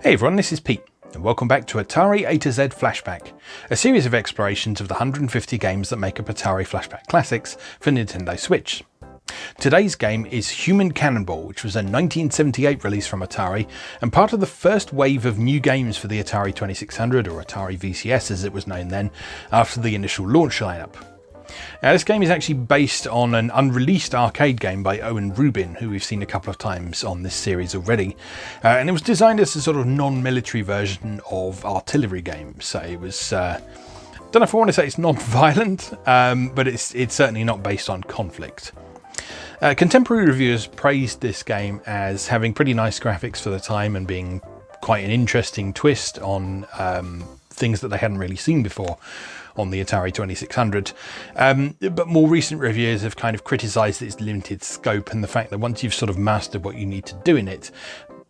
Hey everyone, this is Pete, and welcome back to Atari A to Z Flashback, a series of explorations of the 150 games that make up Atari Flashback Classics for Nintendo Switch. Today's game is Human Cannonball, which was a 1978 release from Atari and part of the first wave of new games for the Atari 2600, or Atari VCS as it was known then, after the initial launch lineup. Now, this game is actually based on an unreleased arcade game by Owen Rubin, who we've seen a couple of times on this series already, and it was designed as a sort of non-military version of artillery games. So it was, don't know if I want to say it's non-violent, but it's certainly not based on conflict. Contemporary reviewers praised this game as having pretty nice graphics for the time and being quite an interesting twist on things that they hadn't really seen before on the Atari 2600, but more recent reviewers have kind of criticised its limited scope and the fact that once you've sort of mastered what you need to do in it,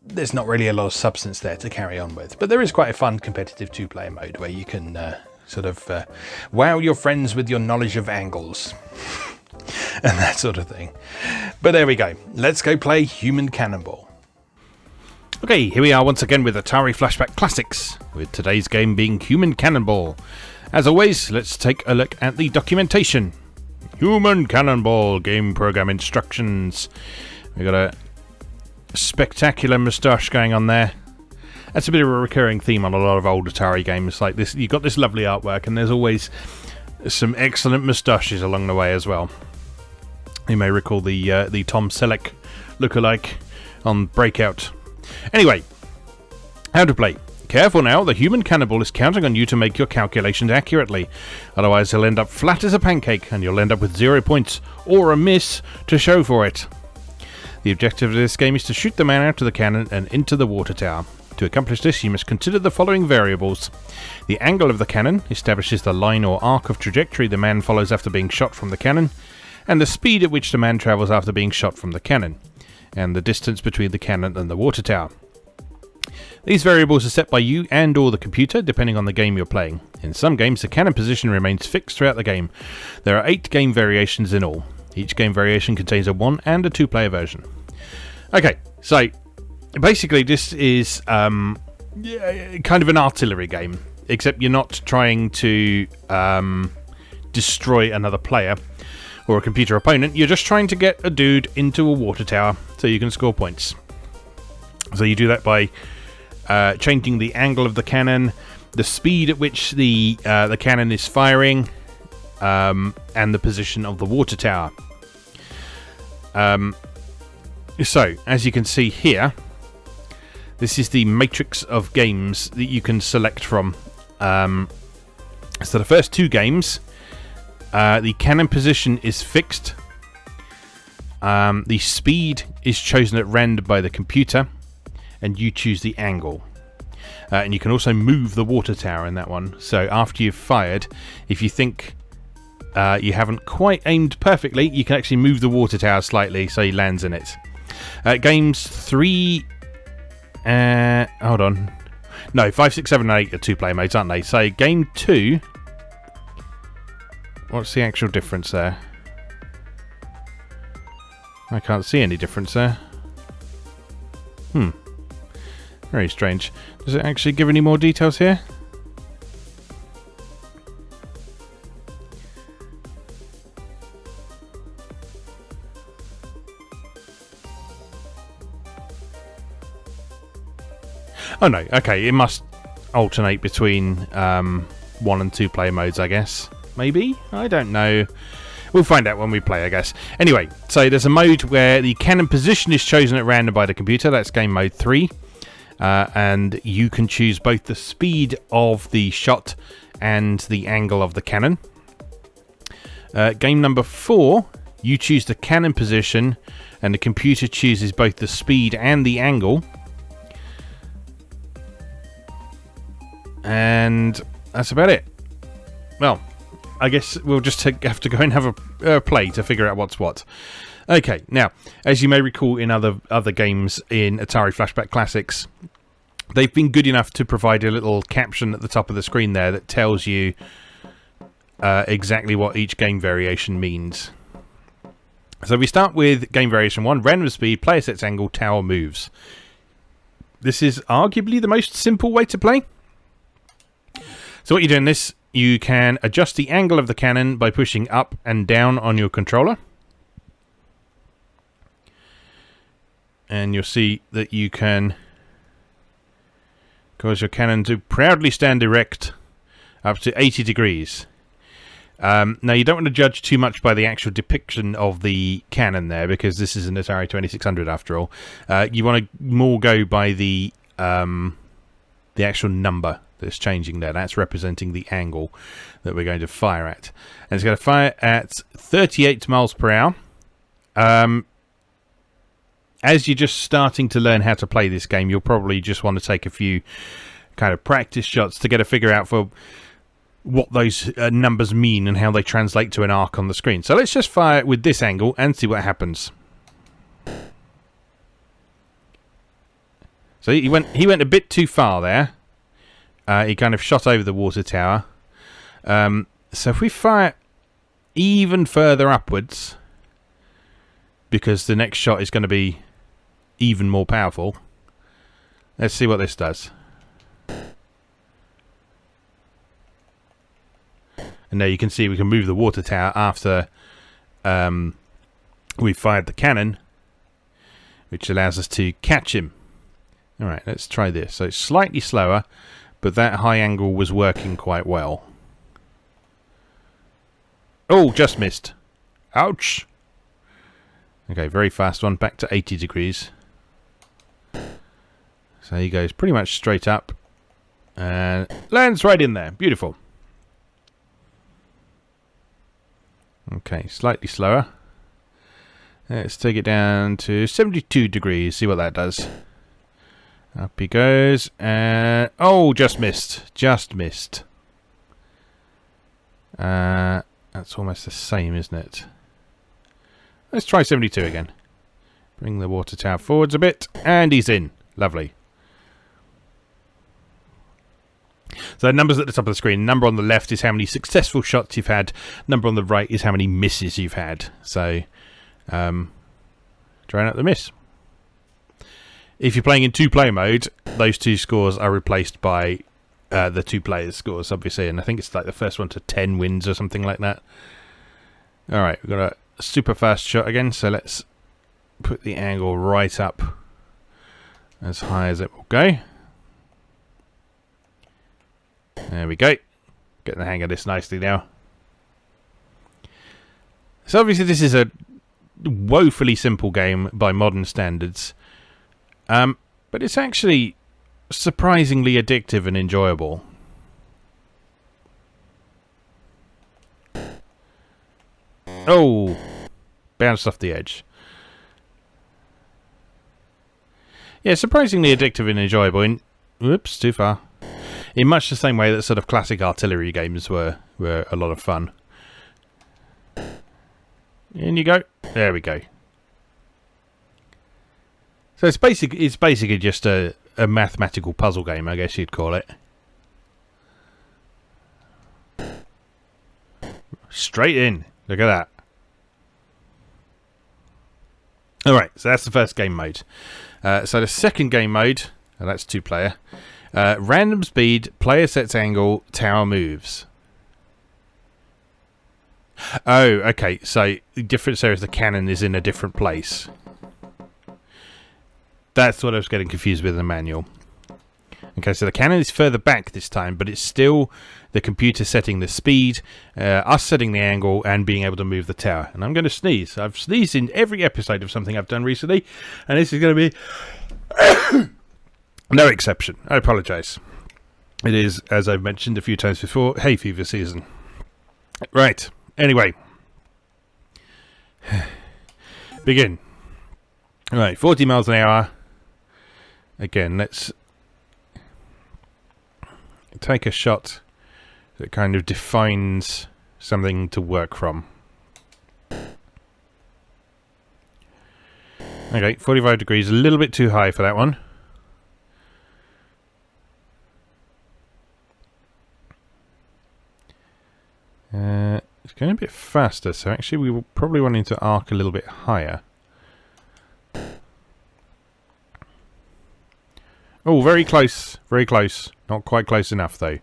there's not really a lot of substance there to carry on with. But there is quite a fun competitive two-player mode where you can sort of wow your friends with your knowledge of angles and that sort of thing. But there we go, let's go play Human Cannonball. Okay, here we are once again with Atari Flashback Classics, with today's game being Human Cannonball. As always, let's take a look at the documentation. Human Cannonball game program instructions. We've got a spectacular moustache going on there. That's a bit of a recurring theme on a lot of old Atari games like this. You've got this lovely artwork and there's always some excellent moustaches along the way as well. You may recall the Tom Selleck lookalike on Breakout. Anyway, how to play. Careful now, the Human Cannonball is counting on you to make your calculations accurately. Otherwise he'll end up flat as a pancake and you'll end up with 0 points or a miss to show for it. The objective of this game is to shoot the man out of the cannon and into the water tower. To accomplish this, you must consider the following variables. The angle of the cannon establishes the line or arc of trajectory the man follows after being shot from the cannon, and the speed at which the man travels after being shot from the cannon, and the distance between the cannon and the water tower. These variables are set by you and or the computer, depending on the game you're playing. In some games, the cannon position remains fixed throughout the game. There are 8 game variations in all. Each game variation contains a 1 and a 2-player version. Okay, so basically this is kind of an artillery game, except you're not trying to destroy another player or a computer opponent. You're just trying to get a dude into a water tower so you can score points. So you do that by changing the angle of the cannon, the speed at which the cannon is firing, and the position of the water tower. So, as you can see here, this is the matrix of games that you can select from. So the first 2 games, the cannon position is fixed. The speed is chosen at random by the computer, and you choose the angle. And you can also move the water tower in that one. So after you've fired, if you think you haven't quite aimed perfectly, you can actually move the water tower slightly so he lands in it. Games 3... hold on. No, 5, 6, 7 and 8 are 2-player modes, aren't they? So game 2... What's the actual difference there? I can't see any difference there. Very strange. Does it actually give any more details here? Oh no, okay, it must alternate between 1 and 2-player modes, I guess. Maybe? I don't know. We'll find out when we play, I guess. Anyway, so there's a mode where the cannon position is chosen at random by the computer. That's game mode 3. And you can choose both the speed of the shot and the angle of the cannon. Game number 4, you choose the cannon position and the computer chooses both the speed and the angle. And that's about it. Well, I guess we'll just have to go and have a play to figure out what's what. Okay, now, as you may recall in other games in Atari Flashback Classics, they've been good enough to provide a little caption at the top of the screen there that tells you exactly what each game variation means. So we start with game variation 1, random speed, player sets angle, tower moves. This is arguably the most simple way to play. So what you do in this, you can adjust the angle of the cannon by pushing up and down on your controller. And you'll see that you can cause your cannon to proudly stand erect up to 80 degrees. Now, you don't want to judge too much by the actual depiction of the cannon there, because this is an Atari 2600 after all. You want to more go by the actual number that's changing there. That's representing the angle that we're going to fire at. And it's going to fire at 38 miles per hour. As you're just starting to learn how to play this game, you'll probably just want to take a few kind of practice shots to get a figure out for what those numbers mean and how they translate to an arc on the screen. So let's just fire it with this angle and see what happens. So he went a bit too far there. He kind of shot over the water tower. So if we fire even further upwards, because the next shot is going to be even more powerful, let's see what this does. And now you can see we can move the water tower after we fired the cannon, which allows us to catch him. Alright, let's try this. So it's slightly slower, but that high angle was working quite well. Oh, just missed. Ouch! Okay, very fast one, back to 80 degrees. So he goes pretty much straight up and lands right in there. Beautiful. Okay, slightly slower. Let's take it down to 72 degrees, see what that does. Up he goes, and oh, just missed. Just missed. That's almost the same, isn't it? Let's try 72 again. Bring the water tower forwards a bit, and he's in. Lovely. So numbers at the top of the screen. Number on the left is how many successful shots you've had. Number on the right is how many misses you've had. So, try not to miss. If you're playing in two-player mode, those two scores are replaced by the two players' scores, obviously. And I think it's like the first one to 10 wins or something like that. Alright, we've got a super fast shot again. So let's put the angle right up as high as it will go. There we go. Getting the hang of this nicely now. So obviously this is a woefully simple game by modern standards. But it's actually surprisingly addictive and enjoyable. Oh! Bounced off the edge. Yeah, surprisingly addictive and enjoyable. Whoops, too far. In much the same way that sort of classic artillery games were a lot of fun. In you go. There we go. So it's basically just a mathematical puzzle game, I guess you'd call it. Straight in. Look at that. Alright, so that's the first game mode. So the second game mode, and that's two-player. Random speed, player sets angle, tower moves. Oh, okay. So the difference there is the cannon is in a different place. That's what I was getting confused with in the manual. Okay, so the cannon is further back this time, but it's still the computer setting the speed, us setting the angle, and being able to move the tower. And I'm going to sneeze. I've sneezed in every episode of something I've done recently, and this is going to be no exception. I apologise. It is, as I've mentioned a few times before, hay fever season. Right. Anyway. Begin. Right, 40 miles an hour. Again, let's take a shot that kind of defines something to work from. Okay, 45 degrees, a little bit too high for that one. Let's going a bit faster, so actually we will probably want him to arc a little bit higher. Oh, very close. Very close. Not quite close enough, though.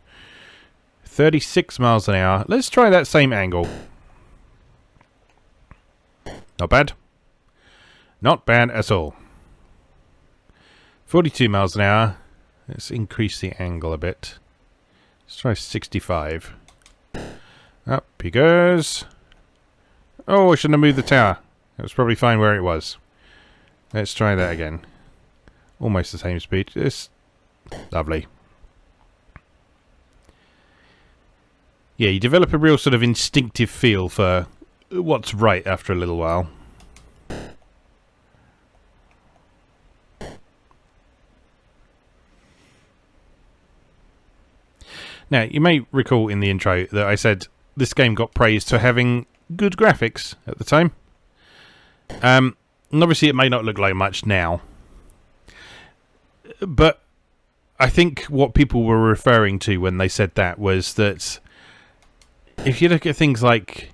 36 miles an hour. Let's try that same angle. Not bad. Not bad at all. 42 miles an hour. Let's increase the angle a bit. Let's try 65. Up he goes. Oh, I shouldn't have moved the tower. It was probably fine where it was. Let's try that again. Almost the same speed. It's lovely. Yeah, you develop a real sort of instinctive feel for what's right after a little while. Now, you may recall in the intro that I said this game got praised for having good graphics at the time. And obviously it may not look like much now. But I think what people were referring to when they said that was that if you look at things like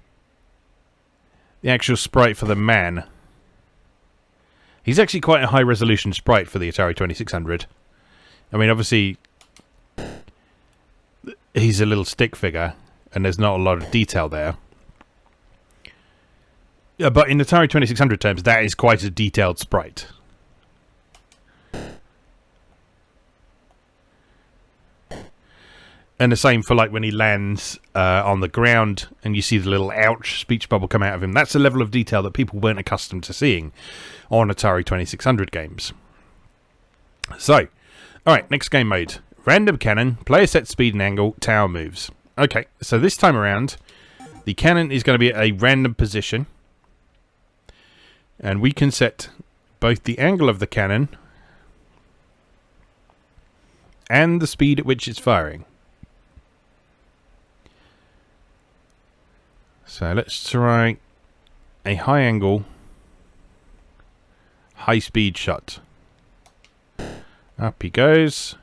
the actual sprite for the man, he's actually quite a high resolution sprite for the Atari 2600. I mean, obviously he's a little stick figure and there's not a lot of detail there. Yeah, but in Atari 2600 terms, that is quite a detailed sprite. And the same for like when he lands on the ground and you see the little ouch speech bubble come out of him. That's a level of detail that people weren't accustomed to seeing on Atari 2600 games. So, alright, next game mode. Random cannon, player set speed and angle, tower moves. Okay, so this time around, the cannon is going to be at a random position. And we can set both the angle of the cannon and the speed at which it's firing. So let's try a high angle, high speed shot. Up he goes.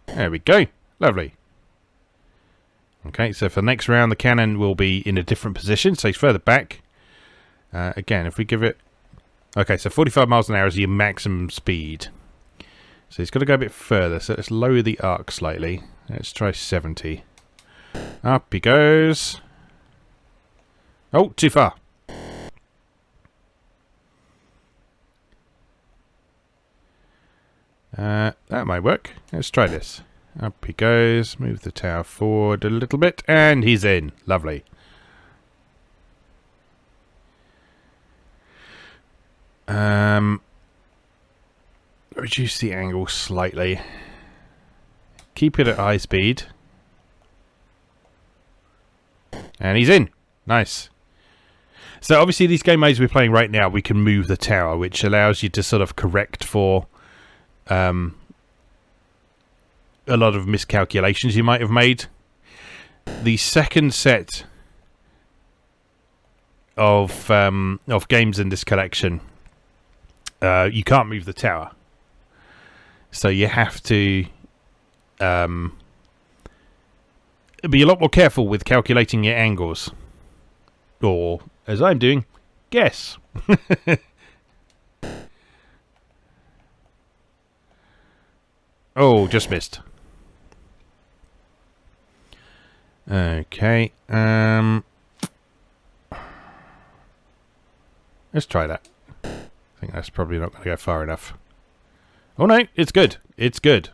There we go. Lovely. Okay, so for the next round the cannon will be in a different position, so he's further back. Again, if we give it... Okay, so 45 miles an hour is your maximum speed. So he's got to go a bit further, so let's lower the arc slightly. Let's try 70. Up he goes. Oh, too far. That might work. Let's try this. Up he goes. Move the tower forward a little bit. And he's in. Lovely. Reduce the angle slightly. Keep it at high speed. And he's in. Nice. So obviously these game modes we're playing right now, we can move the tower, which allows you to sort of correct for a lot of miscalculations you might have made. The second set of games in this collection, you can't move the tower. So you have to be a lot more careful with calculating your angles. Or, as I'm doing, guess. Oh, just missed. Okay. Let's try that. I think that's probably not going to go far enough. Oh no, it's good. It's good.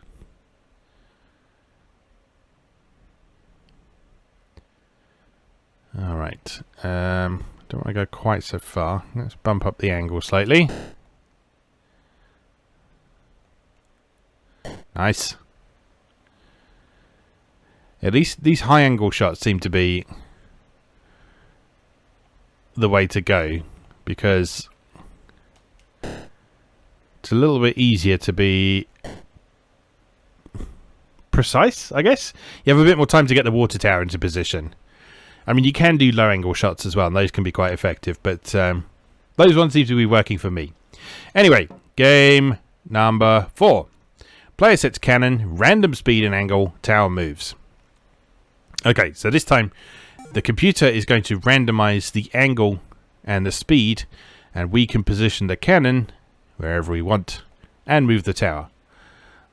Alright. Don't want to go quite so far. Let's bump up the angle slightly. Nice. At least these high angle shots seem to be the way to go, because it's a little bit easier to be precise, I guess. You have a bit more time to get the water tower into position. I mean, you can do low angle shots as well, and those can be quite effective, but those ones seem to be working for me. Anyway, game number 4. Player sets cannon, random speed and angle, tower moves. Okay, so this time the computer is going to randomize the angle and the speed, and we can position the cannon wherever we want and move the tower.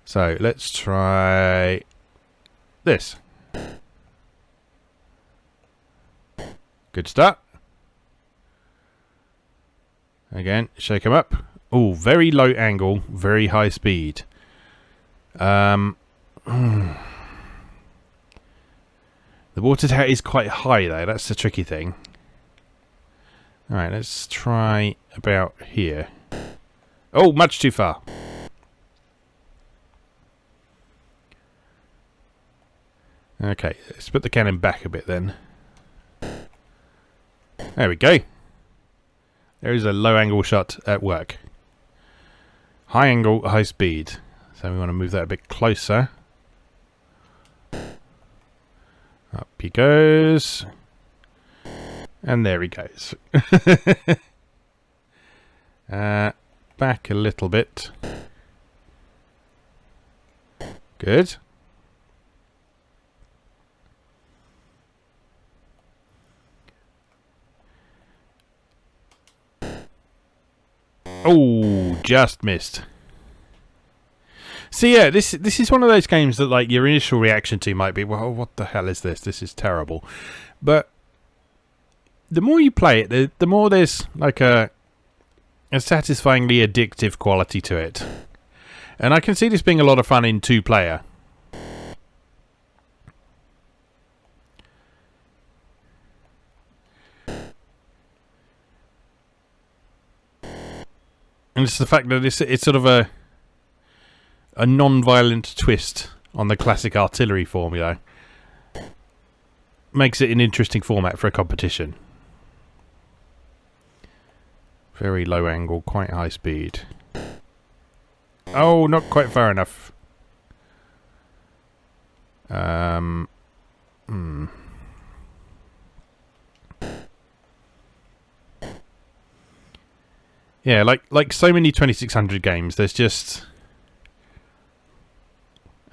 So let's try this. Good start. Again, shake them up. Oh, very low angle, very high speed. The water tower is quite high though, that's the tricky thing. Alright, let's try about here. Oh, much too far. Okay, let's put the cannon back a bit then. There we go. There is a low angle shot at work. High angle, high speed. So we want to move that a bit closer. Up he goes. And there he goes. Back a little bit. Good. Oh, just missed. So yeah, this is one of those games that like your initial reaction to might be, well, what the hell is this? This is terrible. But the more you play it, the more there's like a satisfyingly addictive quality to it. And I can see this being a lot of fun in 2-player. And it's the fact that it's sort of a non-violent twist on the classic artillery formula. Makes it an interesting format for a competition. Very low angle, quite high speed. Oh, not quite far enough. Yeah, like so many 2600 games, there's just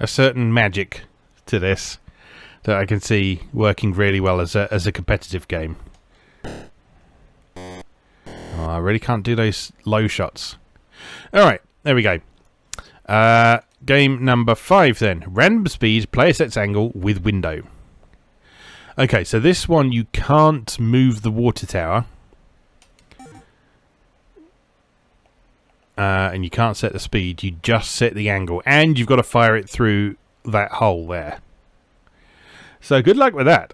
a certain magic to this that I can see working really well as a competitive game. Oh, I really can't do those low shots. Alright, there we go. Game number 5 then. Random speed, player sets angle with window. Okay, so this one you can't move the water tower. And you can't set the speed, you just set the angle. And you've got to fire it through that hole there. So good luck with that.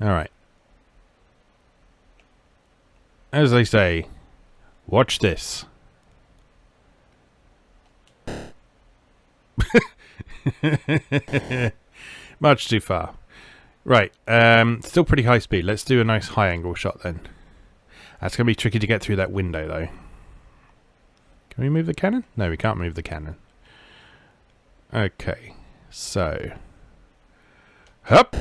Alright. As they say, watch this. Much too far. Right, still pretty high speed. Let's do a nice high angle shot then. That's going to be tricky to get through that window though. Can we move the cannon? No, we can't move the cannon. Okay, so... Hup!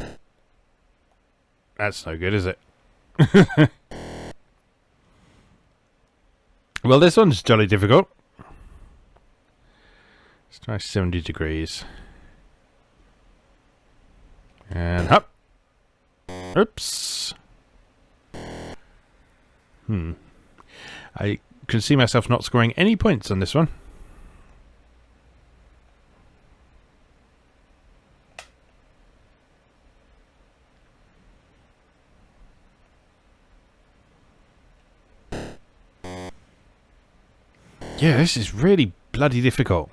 That's no good, is it? Well, this one's jolly difficult. Let's try 70 degrees. And hup! Oops! I can see myself not scoring any points on this one. Yeah, this is really bloody difficult.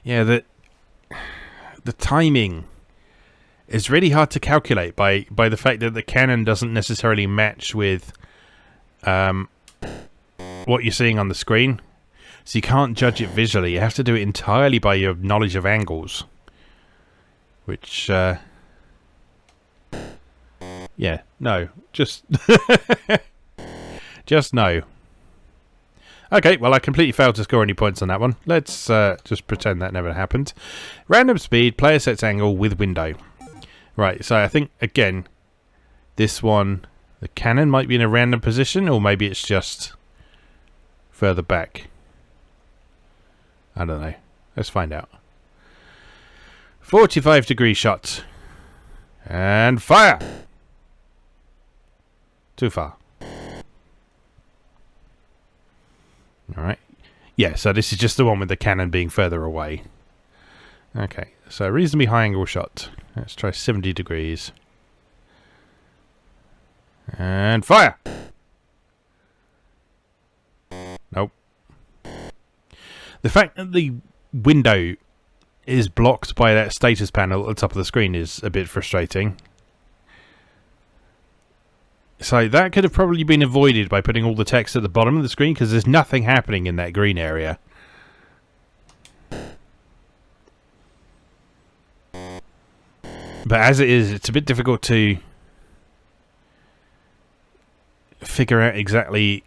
Yeah, the timing is really hard to calculate by the fact that the cannon doesn't necessarily match with what you're seeing on the screen. So you can't judge it visually. You have to do it entirely by your knowledge of angles. Which, yeah, no. Just no. Okay, well, I completely failed to score any points on that one. Let's just pretend that never happened. Random speed, player sets angle with window. Right, so I think, again, this one, the cannon might be in a random position, or maybe it's just further back. I don't know. Let's find out. 45-degree shot. And fire! Too far. Alright. Yeah, so this is just the one with the cannon being further away. Okay, so reasonably high angle shot. Let's try 70 degrees. And fire! Nope. The fact that the window is blocked by that status panel at the top of the screen is a bit frustrating. So that could have probably been avoided by putting all the text at the bottom of the screen, because there's nothing happening in that green area. But as it is, it's a bit difficult to figure out exactly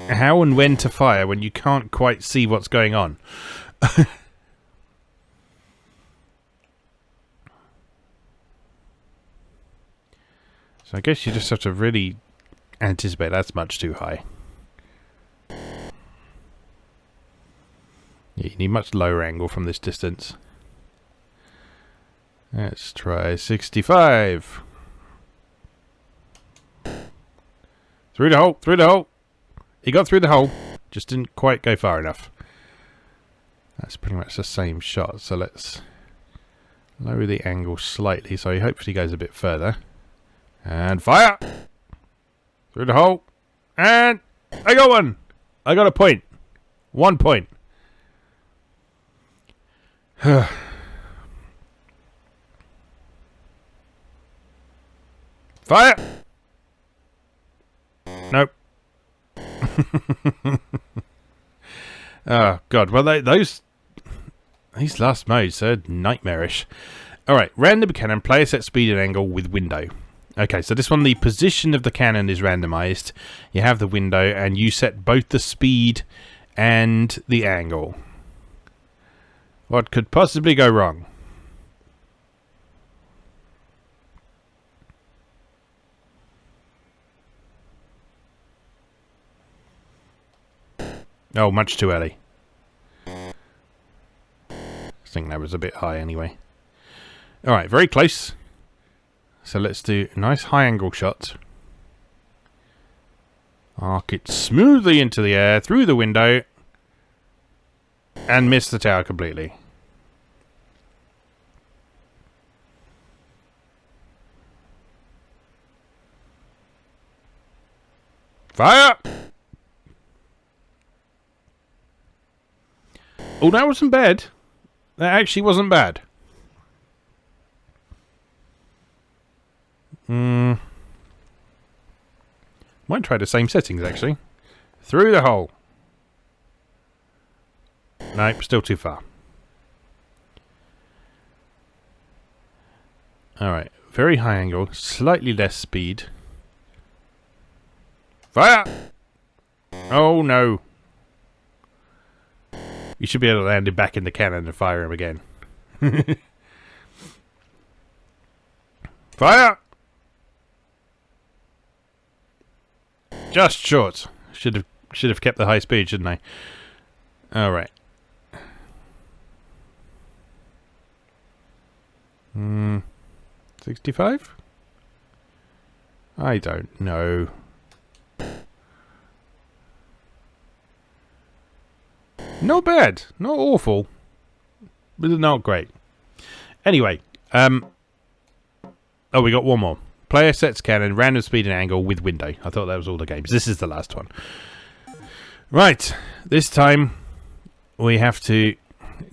how and when to fire when you can't quite see what's going on. So I guess you just have to really anticipate that's much too high. Yeah, you need much lower angle from this distance. Let's try 65. Through the hole, through the hole. He got through the hole, just didn't quite go far enough. That's pretty much the same shot, so let's lower the angle slightly so he hopefully goes a bit further. And fire! Through the hole. And I got one! I got a point. 1 point. Fire! Nope. Oh, God. Well, these last modes are nightmarish. Alright, random cannon, player set speed and angle with window. Okay, so this one, the position of the cannon is randomized. You have the window, and you set both the speed and the angle. What could possibly go wrong? Oh, much too early. I think that was a bit high anyway. Alright, very close. So let's do a nice high angle shot. Arc it smoothly into the air, through the window, and miss the tower completely. Fire! Oh, that wasn't bad. That actually wasn't bad. Might try the same settings, actually. Through the hole. Nope, still too far. Alright, very high angle, slightly less speed. Fire! Oh no. You should be able to land him back in the cannon and fire him again. Fire! Just short. Should have kept the high speed, shouldn't I? Alright. 65? I don't know. Not bad. Not awful. But not great. Anyway. Oh, we got one more. Player sets cannon, random speed and angle with window. I thought that was all the games. This is the last one. Right. This time we have to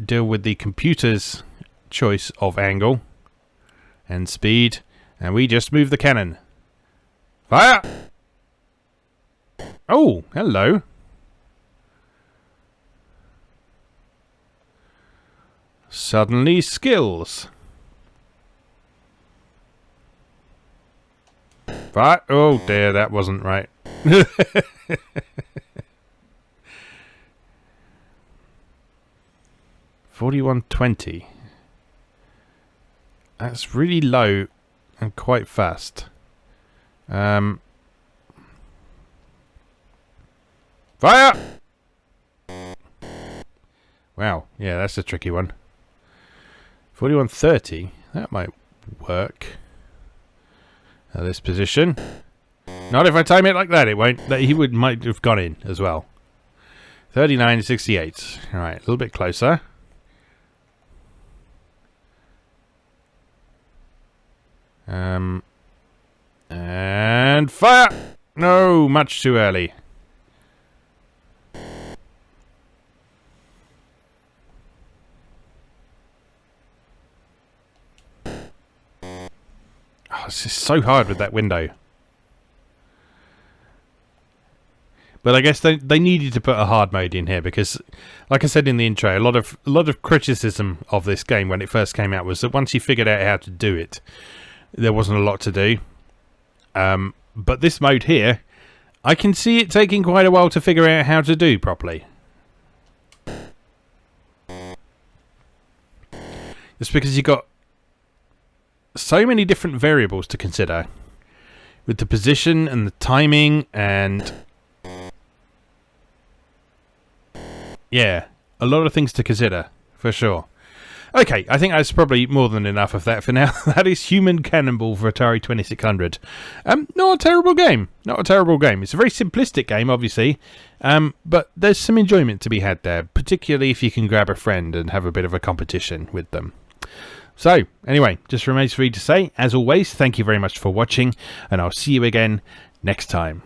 deal with the computer's choice of angle and speed. And we just move the cannon. Fire! Oh, hello. Suddenly skills. Fire! Oh dear, that wasn't right. $41.20. That's really low and quite fast. Fire! Wow, yeah, that's a tricky one. 41.30. That might work. Now this position. Not if I time it like that. It won't. Might have gone in as well. 39.68. All right, a little bit closer. And fire! No, much too early. Oh, this is so hard with that window. But I guess they needed to put a hard mode in here because, like I said in the intro, a lot of criticism of this game when it first came out was that once you figured out how to do it, there wasn't a lot to do. But this mode here, I can see it taking quite a while to figure out how to do properly. Just because you've got so many different variables to consider with the position and the timing and yeah, a lot of things to consider for sure. Okay, I think that's probably more than enough of that for now. That is Human Cannonball for Atari 2600. Not a terrible game. Not a terrible game. It's a very simplistic game, obviously, but there's some enjoyment to be had there, particularly if you can grab a friend and have a bit of a competition with them. So, anyway, just remains for me to say, as always, thank you very much for watching, and I'll see you again next time.